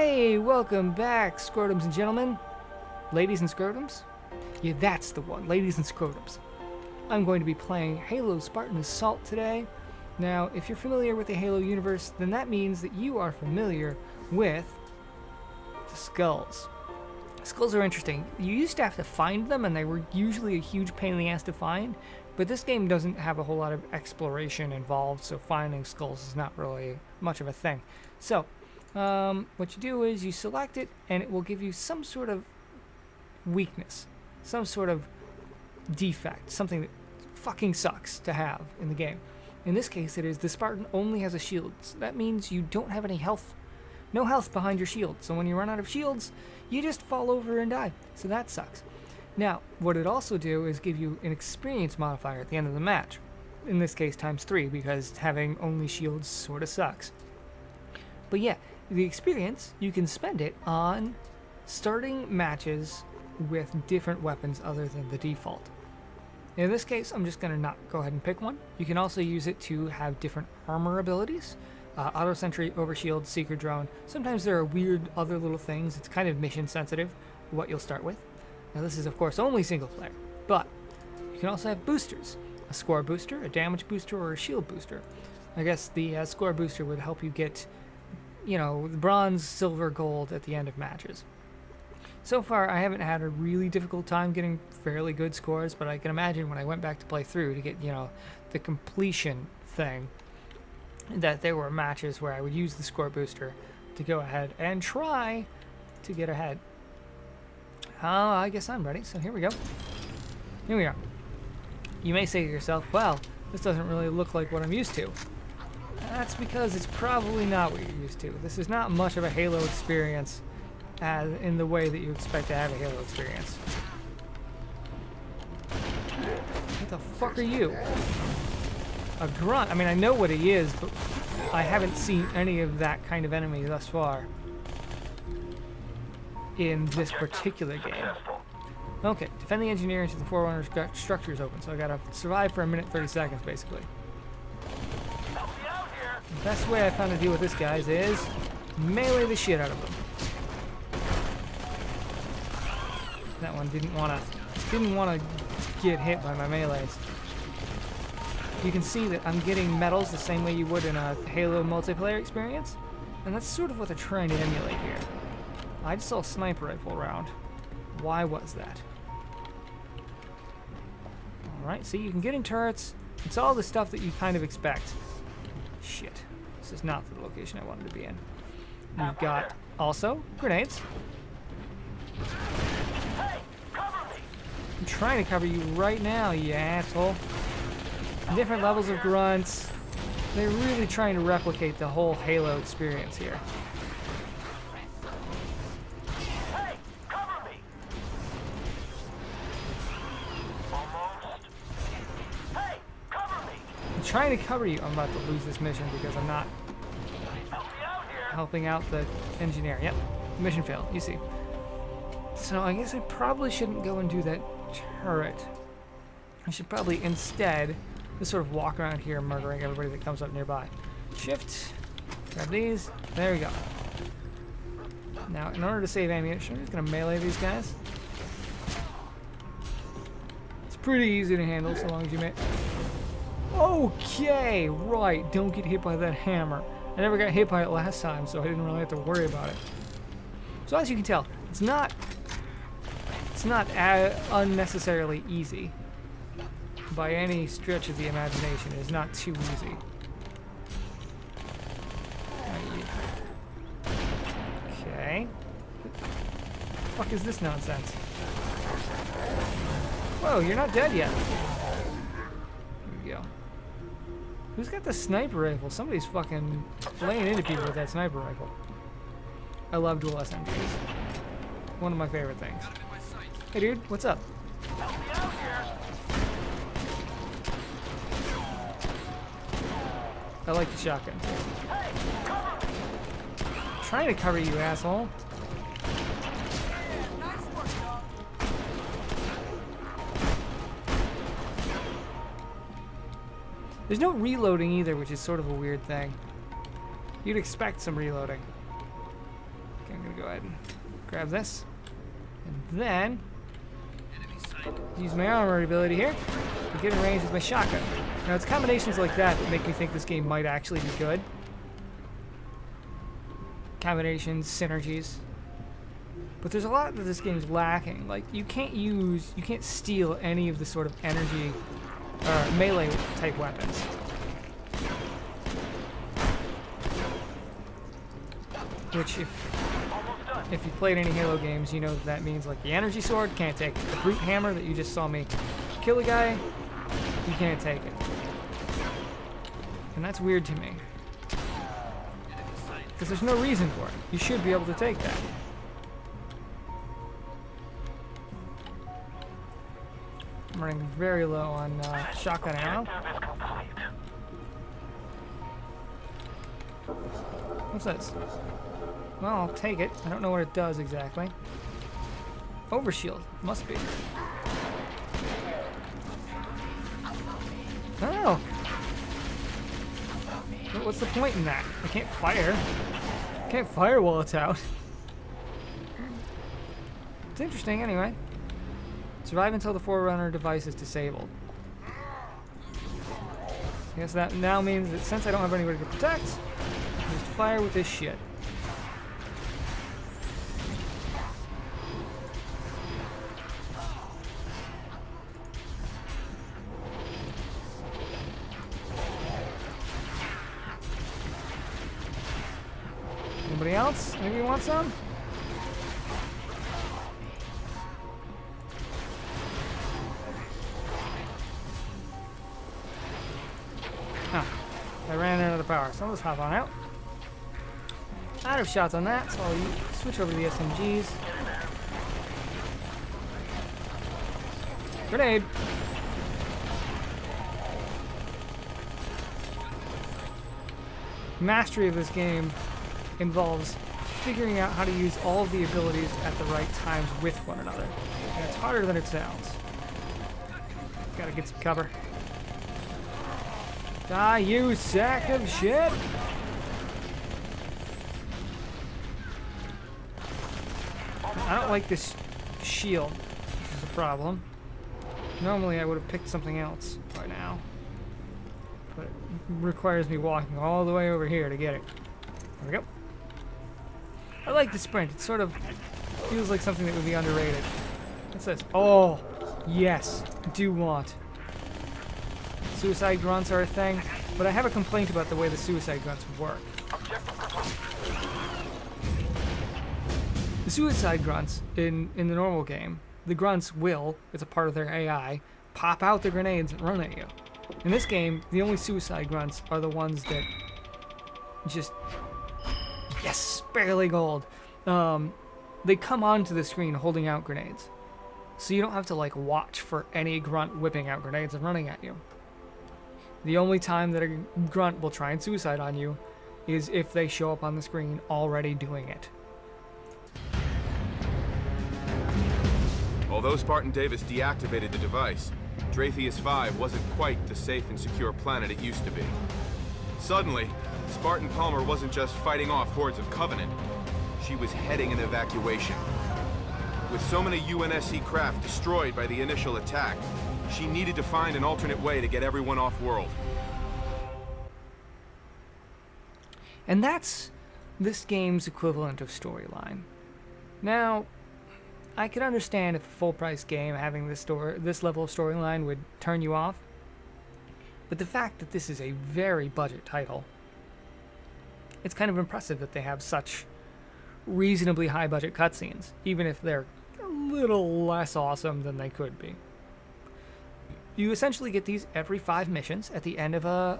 Hey, welcome back, scrotums and gentlemen. Ladies and scrotums? Yeah, that's the one, ladies and scrotums. I'm going to be playing Halo Spartan Assault today. Now, if you're familiar with the Halo universe, then that means that you are familiar with the skulls. Skulls are interesting. You used to have to find them, and they were usually a huge pain in the ass to find, but this game doesn't have a whole lot of exploration involved, so finding skulls is not really much of a thing. So, what you do is you select it, and it will give you some sort of weakness, some sort of defect, something that fucking sucks to have in the game. In this case, it is the Spartan only has a shield. So that means you don't have any health. No health behind your shield. So when you run out of shields, you just fall over and die. So that sucks. Now, what it also do is give you an experience modifier at the end of the match. In this case, ×3, because having only shields sort of sucks. But yeah, the experience, you can spend it on starting matches with different weapons other than the default. In this case, I'm just going to not go ahead and pick one. You can also use it to have different armor abilities. Auto sentry, overshield, seeker drone. Sometimes there are weird other little things. It's kind of mission sensitive what you'll start with. Now this is of course only single player, but you can also have boosters. A score booster, a damage booster, or a shield booster. I guess the score booster would help you get, you know, bronze, silver, gold at the end of matches. So far, I haven't had a really difficult time getting fairly good scores, but I can imagine when I went back to play through to get, you know, the completion thing, that there were matches where I would use the score booster to go ahead and try to get ahead. I guess I'm ready, so here we go. Here we are. You may say to yourself, well, this doesn't really look like what I'm used to. That's because it's probably not what you're used to. This is not much of a Halo experience as in the way that you expect to have a Halo experience. What the fuck are you? A grunt? I mean, I know what he is, but I haven't seen any of that kind of enemy thus far in this particular game. Okay, defend the engineer until the Forerunner structure is open, so I gotta survive for a minute 30 seconds, basically. The best way I found to deal with this, guys, is melee the shit out of him. That one didn't wanna get hit by my melees. You can see that I'm getting medals the same way you would in a Halo multiplayer experience, and that's sort of what they're trying to emulate here. I just saw a sniper rifle round. Why was that? Alright, see, you can get in turrets. It's all the stuff that you kind of expect. Shit. This is not the location I wanted to be in. You've got, also, grenades. I'm trying to cover you right now, you asshole. Different levels of grunts. They're really trying to replicate the whole Halo experience here. Hey, cover me. Almost. Hey, cover me. I'm trying to cover you. I'm about to lose this mission because I'm not Help me out here. helping out the engineer. Yep, mission failed. You see. So I guess I probably shouldn't go and do that turret. I should probably instead just sort of walk around here murdering everybody that comes up nearby. Shift, grab these, there we go. Now, in order to save ammunition, I'm just gonna melee these guys. It's pretty easy to handle so long as you Okay, right, don't get hit by that hammer. I never got hit by it last time, so I didn't really have to worry about it. So as you can tell, it's not unnecessarily easy. By any stretch of the imagination, it's not too easy. Okay. What the fuck is this nonsense? Whoa, you're not dead yet. Here we go. Who's got the sniper rifle? Somebody's fucking laying into people with that sniper rifle. I love dual SMGs. One of my favorite things. Hey dude, what's up? Help me out here. I like the shotgun. Hey, cover me. I'm trying to cover you, asshole. Nice work, dog. There's no reloading either, which is sort of a weird thing. You'd expect some reloading. Okay, I'm gonna go ahead and grab this. And then use my armor ability here to get in range with my shotgun. Now it's combinations like that that make me think this game might actually be good. Combinations, synergies. But there's a lot that this game's lacking. Like, you can't steal any of the sort of energy or melee type weapons. Which, if you played any Halo games, you know that means, like, the energy sword, can't take it. The brute hammer that you just saw me kill a guy, you can't take it. And that's weird to me. Because there's no reason for it. You should be able to take that. I'm running very low on shotgun ammo. What's this? Well, I'll take it. I don't know what it does exactly. Overshield. Must be. Oh! What's the point in that? I can't fire. I can't fire while it's out. It's interesting anyway. Survive until the Forerunner device is disabled. I guess that now means that since I don't have anybody to protect, I can just fire with this shit. Anybody else? Maybe want some? Huh. I ran out of the power, so I'll just hop on out. Out of shots on that, so I'll switch over to the SMGs. Grenade! Mastery of this game involves figuring out how to use all of the abilities at the right times with one another. And it's harder than it sounds. Gotta get some cover. Die, you sack of shit! I don't like this shield, which is a problem. Normally I would have picked something else by now. But it requires me walking all the way over here to get it. There we go. I like the sprint. It sort of feels like something that would be underrated. What's this? Oh, yes. Do want. Suicide grunts are a thing, but I have a complaint about the way the suicide grunts work. The suicide grunts in the normal game, the grunts will, it's a part of their AI, pop out the grenades and run at you. In this game, the only suicide grunts are the ones that just, yes, barely gold. They come onto the screen holding out grenades. So you don't have to like watch for any grunt whipping out grenades and running at you. The only time that a grunt will try and suicide on you is if they show up on the screen already doing it. Although Spartan Davis deactivated the device, Dratheus 5 wasn't quite the safe and secure planet it used to be. Suddenly, Spartan Palmer wasn't just fighting off hordes of Covenant, she was heading an evacuation. With so many UNSC craft destroyed by the initial attack, she needed to find an alternate way to get everyone off-world. And that's this game's equivalent of storyline. Now, I could understand if a full-price game having this level of storyline would turn you off, but the fact that this is a very budget title, it's kind of impressive that they have such reasonably high-budget cutscenes, even if they're a little less awesome than they could be. You essentially get these every 5 missions at the end of a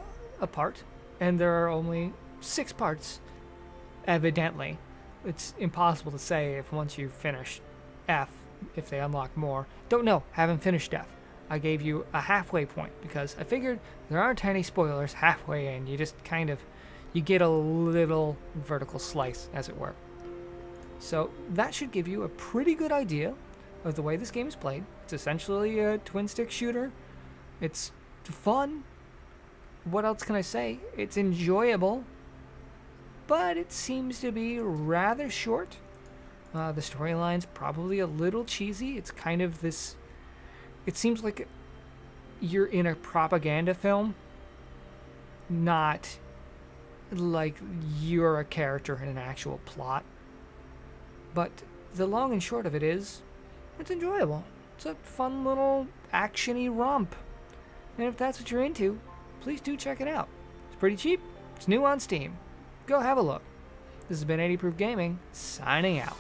part, and there are only 6 parts, evidently. It's impossible to say if once you finish F, if they unlock more. Don't know, haven't finished F. I gave you a halfway point, because I figured there aren't any spoilers halfway in. You just kind of, you get a little vertical slice, as it were. So that should give you a pretty good idea of the way this game is played. It's essentially a twin-stick shooter. It's fun. What else can I say? It's enjoyable. but it seems to be rather short. The storyline's probably a little cheesy. It's kind of this... It seems like you're in a propaganda film, not like you're a character in an actual plot. But the long and short of it is, it's enjoyable. It's a fun little action-y romp. And if that's what you're into, please do check it out. It's pretty cheap. It's new on Steam. Go have a look. This has been 80 Proof Gaming, signing out.